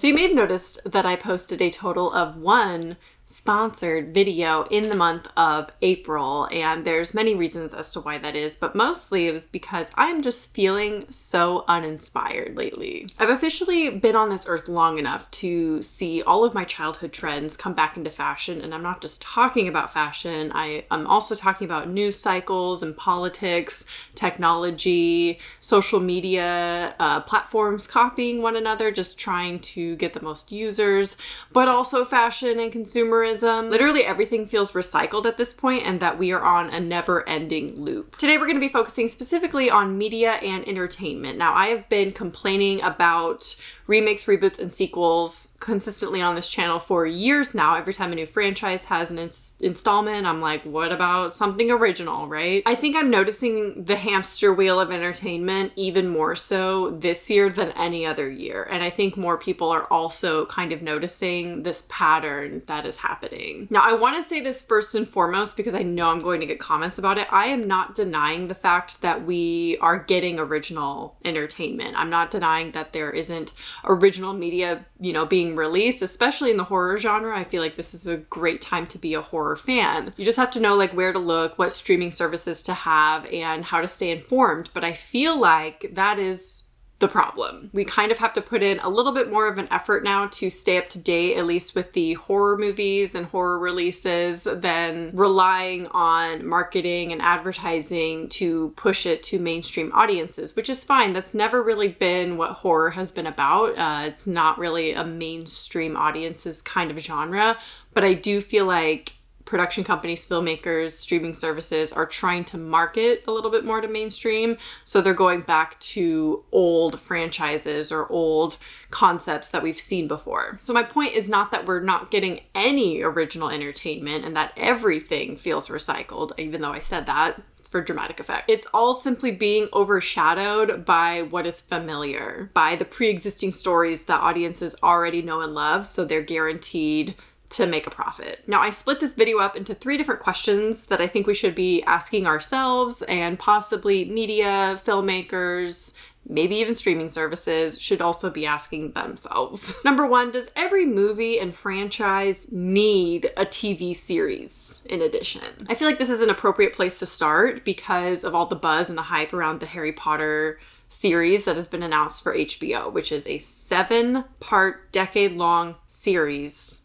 So you may have noticed that I posted a total of 1 sponsored video in the month of April, and there's many reasons as to why that is, but mostly it was because I'm just feeling so uninspired lately. I've officially been on this earth long enough to see all of my childhood trends come back into fashion, and I'm not just talking about fashion, I'm also talking about news cycles and politics, technology, social media, platforms copying one another, just trying to get the most users, but also fashion and consumerism. Literally everything feels recycled at this point, and that we are on a never-ending loop. Today we're going to be focusing specifically on media and entertainment. Now, I have been complaining about remakes, reboots, and sequels consistently on this channel for years now. Every time a new franchise has an installment, I'm like, what about something original, right? I think I'm noticing the hamster wheel of entertainment even more so this year than any other year. And I think more people are also kind of noticing this pattern that is happening. Now, I want to say this first and foremost because I know I'm going to get comments about it. I am not denying the fact that we are getting original entertainment. I'm not denying that there isn't original media, being released, especially in the horror genre. I feel like this is a great time to be a horror fan. You just have to know where to look, what streaming services to have, and how to stay informed. But I feel like that is the problem. We kind of have to put in a little bit more of an effort now to stay up to date, at least with the horror movies and horror releases, than relying on marketing and advertising to push it to mainstream audiences, which is fine. That's never really been what horror has been about. It's not really a mainstream audience's kind of genre, but I do feel like production companies, filmmakers, streaming services are trying to market a little bit more to mainstream. So they're going back to old franchises or old concepts that we've seen before. So my point is not that we're not getting any original entertainment and that everything feels recycled, even though I said that. It's for dramatic effect. It's all simply being overshadowed by what is familiar, by the pre-existing stories that audiences already know and love, so they're guaranteed to make a profit. Now, I split this video up into 3 different questions that I think we should be asking ourselves, and possibly media, filmmakers, maybe even streaming services should also be asking themselves. Number 1, does every movie and franchise need a TV series in addition? I feel like this is an appropriate place to start because of all the buzz and the hype around the Harry Potter series that has been announced for HBO, which is a 7-part, decade-long series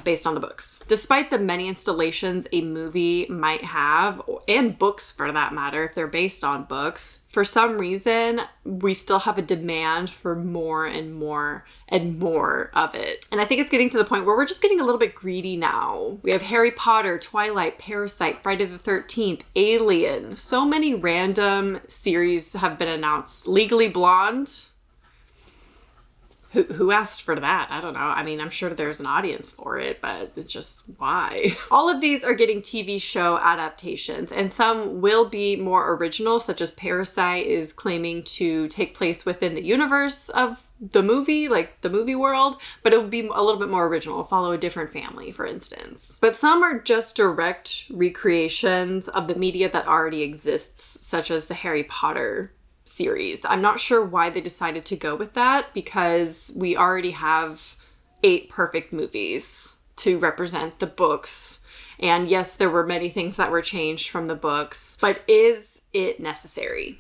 based on the books. Despite the many installations a movie might have, and books for that matter, if they're based on books, for some reason, we still have a demand for more and more and more of it. And I think it's getting to the point where we're just getting a little bit greedy now. We have Harry Potter, Twilight, Parasite, Friday the 13th, Alien. So many random series have been announced. Legally Blonde. Who asked for that? I don't know. I mean, I'm sure there's an audience for it, but it's just why? All of these are getting TV show adaptations, and some will be more original, such as Parasite is claiming to take place within the universe of the movie, like the movie world, but it will be a little bit more original. It'll follow a different family, for instance. But some are just direct recreations of the media that already exists, such as the Harry Potter series. I'm not sure why they decided to go with that, because we already have 8 perfect movies to represent the books. And yes, there were many things that were changed from the books, but is it necessary?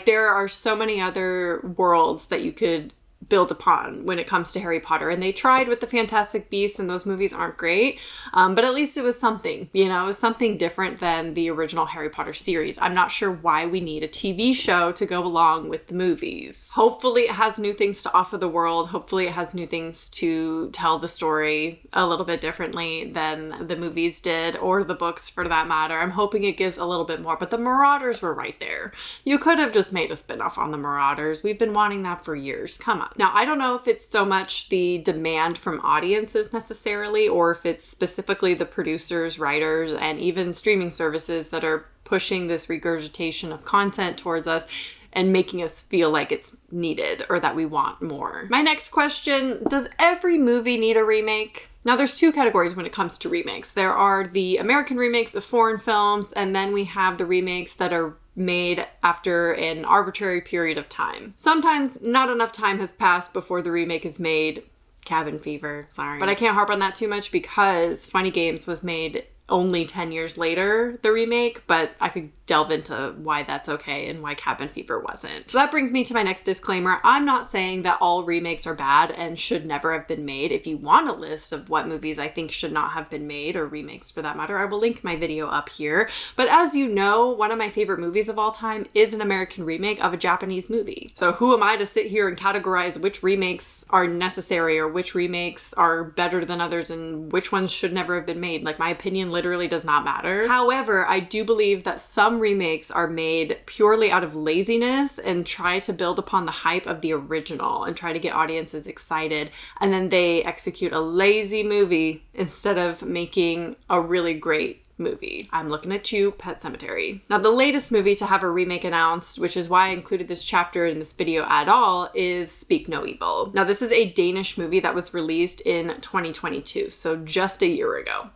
There are so many other worlds that you could build upon when it comes to Harry Potter. And they tried with the Fantastic Beasts, and those movies aren't great. But at least it was something, it was something different than the original Harry Potter series. I'm not sure why we need a TV show to go along with the movies. Hopefully it has new things to offer the world. Hopefully it has new things to tell the story a little bit differently than the movies did, or the books for that matter. I'm hoping it gives a little bit more, but the Marauders were right there. You could have just made a spinoff on the Marauders. We've been wanting that for years. Come on. Now, I don't know if it's so much the demand from audiences necessarily, or if it's specifically the producers, writers, and even streaming services that are pushing this regurgitation of content towards us and making us feel like it's needed or that we want more. My next question, does every movie need a remake? Now, there's 2 categories when it comes to remakes. There are the American remakes of foreign films, and then we have the remakes that are made after an arbitrary period of time. Sometimes not enough time has passed before the remake is made. Cabin fever, sorry. But I can't harp on that too much because Funny Games was made only 10 years later, the remake, but I could delve into why that's okay and why Cabin Fever wasn't. So that brings me to my next disclaimer. I'm not saying that all remakes are bad and should never have been made. If you want a list of what movies I think should not have been made, or remakes for that matter, I will link my video up here. But as you know, one of my favorite movies of all time is an American remake of a Japanese movie. So who am I to sit here and categorize which remakes are necessary or which remakes are better than others and which ones should never have been made? Like, my opinion literally does not matter. However, I do believe that some remakes are made purely out of laziness and try to build upon the hype of the original and try to get audiences excited, and then they execute a lazy movie instead of making a really great movie. I'm looking at you, Pet Sematary. Now, the latest movie to have a remake announced, which is why I included this chapter in this video at all, is Speak No Evil. Now, this is a Danish movie that was released in 2022, so just a year ago,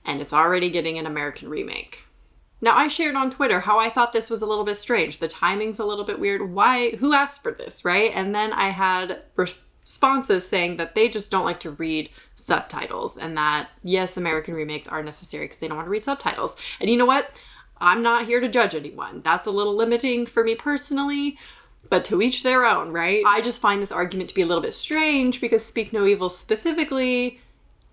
and it's already getting an American remake. Now, I shared on Twitter how I thought this was a little bit strange. The timing's a little bit weird. Why? Who asked for this, right? And then I had responses saying that they just don't like to read subtitles and that, yes, American remakes are necessary because they don't want to read subtitles. And you know what? I'm not here to judge anyone. That's a little limiting for me personally, but to each their own, right? I just find this argument to be a little bit strange because Speak No Evil specifically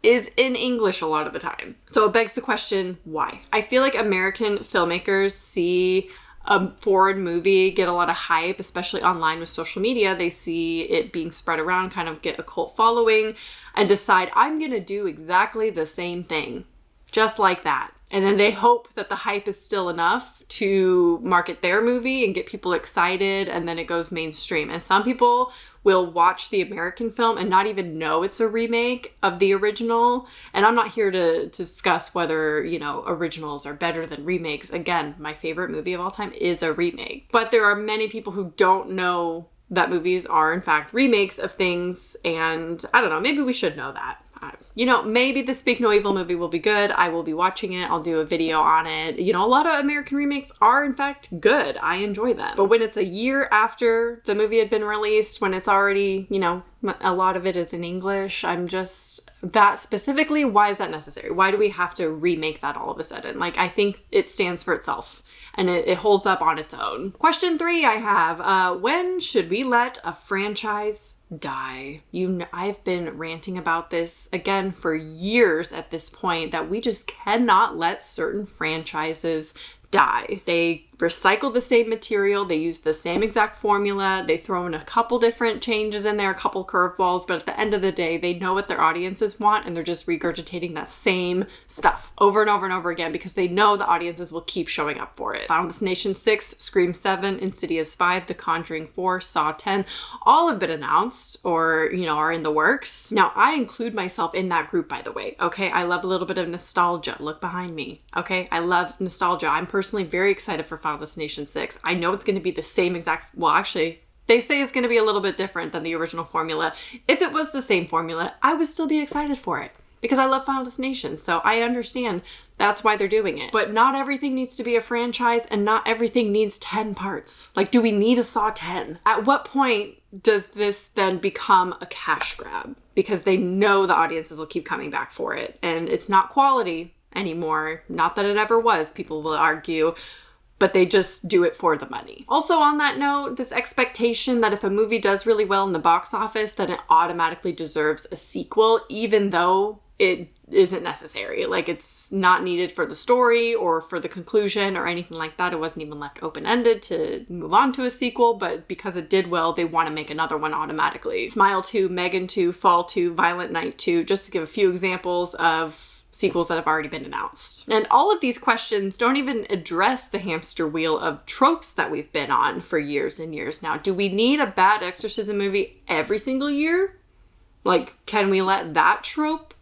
is in English a lot of the time. So it begs the question, why? I feel like American filmmakers see a foreign movie get a lot of hype, especially online with social media. They see it being spread around, kind of get a cult following, and decide, I'm gonna do exactly the same thing. Just like that. And then they hope that the hype is still enough to market their movie and get people excited, and then it goes mainstream. And some people will watch the American film and not even know it's a remake of the original. And I'm not here to discuss whether, you know, originals are better than remakes. Again, my favorite movie of all time is a remake. But there are many people who don't know that movies are in fact remakes of things, and I don't know, maybe we should know that. You know, maybe the Speak No Evil movie will be good. I will be watching it. I'll do a video on it. You know, a lot of American remakes are in fact good. I enjoy them. But when it's a year after the movie had been released, when it's already, you know, a lot of it is in English, I'm just, that specifically, why is that necessary? Why do we have to remake that all of a sudden? Like, I think it stands for itself and it holds up on its own. Question 3 I have, when should we let a franchise die? I've been ranting about this again for years at this point, that we just cannot let certain franchises die. They recycle the same material, they use the same exact formula, they throw in a couple different changes in there, a couple curveballs, but at the end of the day, they know what their audiences want and they're just regurgitating that same stuff over and over and over again because they know the audiences will keep showing up for it. Final Destination 6, Scream 7, Insidious 5, The Conjuring 4, Saw 10, all have been announced or, you know, are in the works. Now, I include myself in that group, by the way, okay? I love a little bit of nostalgia. Look behind me, okay? I love nostalgia. I'm personally very excited for Final Destination 6. I know it's going to be the same exact, well, actually, they say it's going to be a little bit different than the original formula. If it was the same formula, I would still be excited for it because I love Final Destination. So I understand that's why they're doing it. But not everything needs to be a franchise and not everything needs 10 parts. Like, do we need a Saw 10? At what point does this then become a cash grab? Because they know the audiences will keep coming back for it. And it's not quality anymore. Not that it ever was, people will argue, but they just do it for the money. Also on that note, this expectation that if a movie does really well in the box office, then it automatically deserves a sequel, even though it isn't necessary. Like, it's not needed for the story or for the conclusion or anything like that. It wasn't even left open-ended to move on to a sequel, but because it did well, they want to make another one automatically. Smile 2, Megan 2, Fall 2, Violent Night 2, just to give a few examples of sequels that have already been announced. And all of these questions don't even address the hamster wheel of tropes that we've been on for years and years now. Do we need a bad exorcism movie every single year? Like, can we let that trope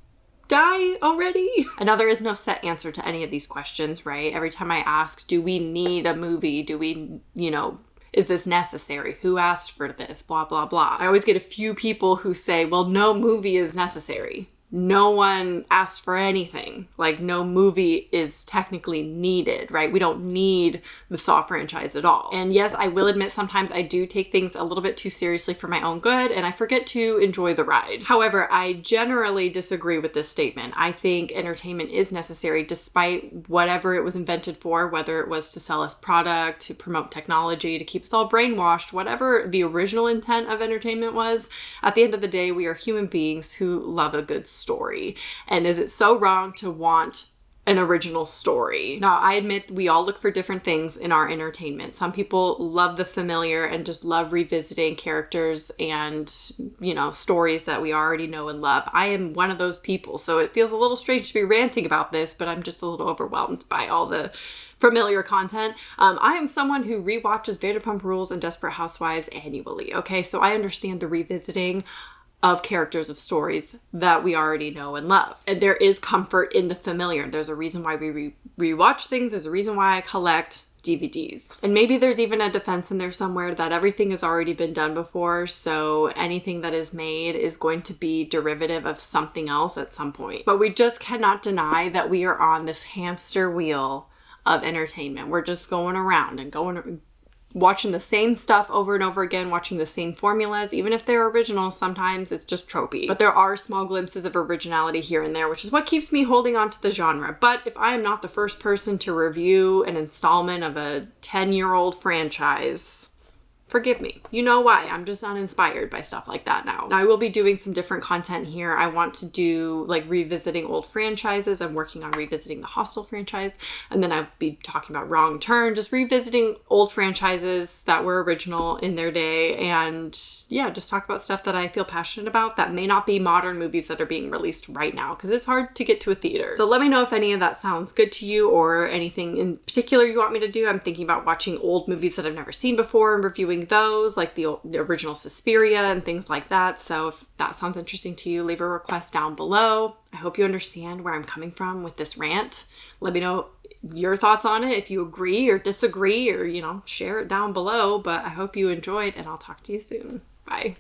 die already? And now there is no set answer to any of these questions, right? Every time I ask, do we need a movie? Do we, you know, is this necessary? Who asked for this? Blah, blah, blah. I always get a few people who say, well, no movie is necessary. no one asked for anything. Like, no movie is technically needed, right? We don't need the Saw franchise at all. And yes, I will admit sometimes I do take things a little bit too seriously for my own good, and I forget to enjoy the ride. However, I generally disagree with this statement. I think entertainment is necessary despite whatever it was invented for, whether it was to sell us product, to promote technology, to keep us all brainwashed, whatever the original intent of entertainment was. At the end of the day, we are human beings who love a good story. And is it so wrong to want an original story? Now, I admit we all look for different things in our entertainment. Some people love the familiar and just love revisiting characters and, stories that we already know and love. I am one of those people, so it feels a little strange to be ranting about this, but I'm just a little overwhelmed by all the familiar content. I am someone who rewatches Vanderpump Rules and Desperate Housewives annually, okay? So I understand the revisiting of characters, of stories that we already know and love. And there is comfort in the familiar. There's a reason why we rewatch things. There's a reason why I collect DVDs. And maybe there's even a defense in there somewhere that everything has already been done before, so anything that is made is going to be derivative of something else at some point. But we just cannot deny that we are on this hamster wheel of entertainment. We're just going around and watching the same stuff over and over again, watching the same formulas. Even if they're original, sometimes it's just tropey. But there are small glimpses of originality here and there, which is what keeps me holding on to the genre. But if I am not the first person to review an installment of a 10-year-old franchise, forgive me. You know why. I'm just uninspired by stuff like that now. I will be doing some different content here. I want to do like revisiting old franchises. I'm working on revisiting the Hostel franchise. And then I'll be talking about Wrong Turn, just revisiting old franchises that were original in their day. And yeah, just talk about stuff that I feel passionate about that may not be modern movies that are being released right now, because it's hard to get to a theater. So let me know if any of that sounds good to you or anything in particular you want me to do. I'm thinking about watching old movies that I've never seen before and reviewing those, like the original Suspiria and things like that. So if that sounds interesting to you, leave a request down below. I hope you understand where I'm coming from with this rant. Let me know your thoughts on it, if you agree or disagree, or share it down below. But I hope you enjoyed, and I'll talk to you soon. Bye.